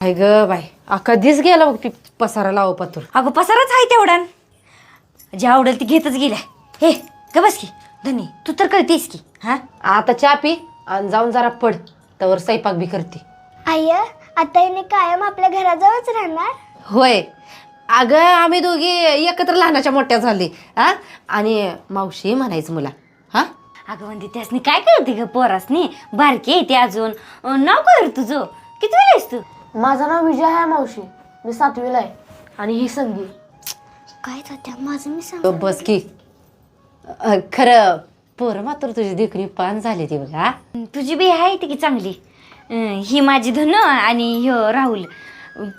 काय ग बाई कधीच गेला बघ ती पसारा लाव पातूर. अगं पसाराच आहे तेवढा, जे आवडेल ती घेतच गेल्या. हे ग बस की धनी, तू तर कळतेस की. हा आता चहा पी आणि जाऊन जरा पड, तवर स्वयंपाक बी करते. आय आता हिने कायम आपल्या घराजवळच राहणार. होय अगं आम्ही दोघी एकत्र लहानाच्या मोठ्या झाली हा, आणि मावशी म्हणायचं मुला. हा अगं म्हणजे त्यासनी काय कळते ग पोरासनी, बारकी आहे ती अजून. नाव काय रे तुझं, किती वेळ आहेस तू? माझं नाव विजय आहे मावशी, मी 7वीला आहे. आणि ही संगी. काय तात्या माझं मी सांग. बस की. खरं पोरं मात्र तुझी देखणी पान झाली ती बघा. तुझी बी आहे ती की चांगली. ही माझी धन आणि ह्यो राहुल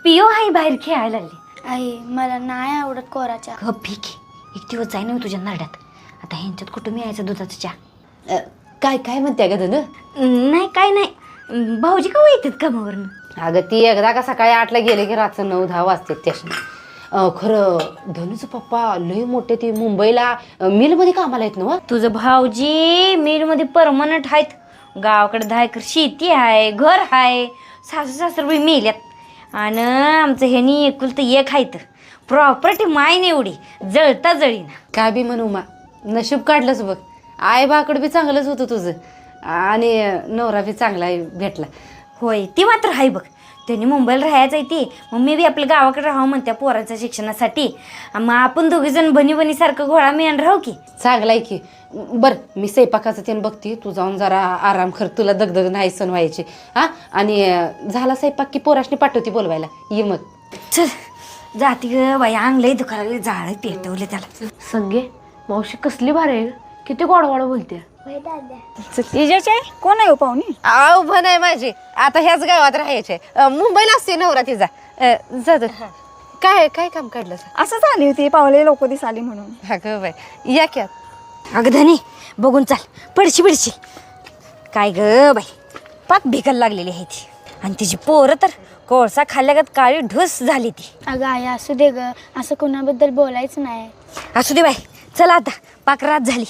पियो आहे बाहेर खेळायला लागली. आई मला नाही आवडत कोराच्या. ठीक आहे, एक दिवस जाय ना तुझ्या नरड्यात. आता ह्यांच्यात कुठं मिळायचं दुधाचा चहा. काय काय म्हणते ग धन? नाही काय नाही, भाऊजी का येतात कामावरनं? अगं ती एकदा का सकाळी 8ला गेले की रात्र 9-10 वाजते त्याशी. खरं धनुचं पप्पा लय मोठे, ती मुंबईला मिलमध्ये कामाला आहेत ना. तुझं भाऊजी मिलमध्ये परमनंट आहेत. गावाकडे 10 एकर शेती आहे, घर आहे, सासू सासर बी मेल्यात. आणि आमचं ह्यानी एकुलतं एक आहेत. प्रॉपर्टी मायने एवढी जळता जळीना. काय बी म्हणू मा, नशीब काढलंच बघ. आई बाकडं बी चांगलंच होतं तुझं, आणि नवरा बी चांगला भेटला. होय ती मात्र आहे बघ. त्यांनी मुंबईला राहायचं आहे ती, मग मी बी आपल्या गावाकडे राहावं म्हणत्या पोरांच्या शिक्षणासाठी. मग आपण दोघीजण बनी घोळा मिळून राहू की. चांगला आहे की. बरं मी स्वयंपाकाचं त्यानं बघते, तू जाऊन जरा आराम कर, तुला दगदग नाही सण व्हायची. हा आणि झाला स्वयंपाक की पोराशनी पाठवते बोलवायला, ये मग. चल जाती ग बाई, अंगलंय दुखायला, जाळ पेटवले त्याला. संगे मावशी कसली भारी आहे, किती गोडवाड बोलते. होय दादा. तिच्याचे कोण आहे पाहुणे? पण आहे माझी, आता ह्याच गावात राहायचे. मुंबईला असते नवरा तिचा. जात काय काय काम काढलं? असंच आली होती, पावले लोक दिसाली म्हणून. अगं बाई या की. अगं धनी बघून चाल, पडशी बिडशी. काय ग बाई, पाक भिकल लागलेली आहे ती. आणि तिची पोरं तर कोळसा खाल्ल्यागत काळी ढुस झाली ती. अगं आई असू दे ग, असं कोणाबद्दल बोलायचं नाही. असू दे बाई, चला आता पाक रात झाली.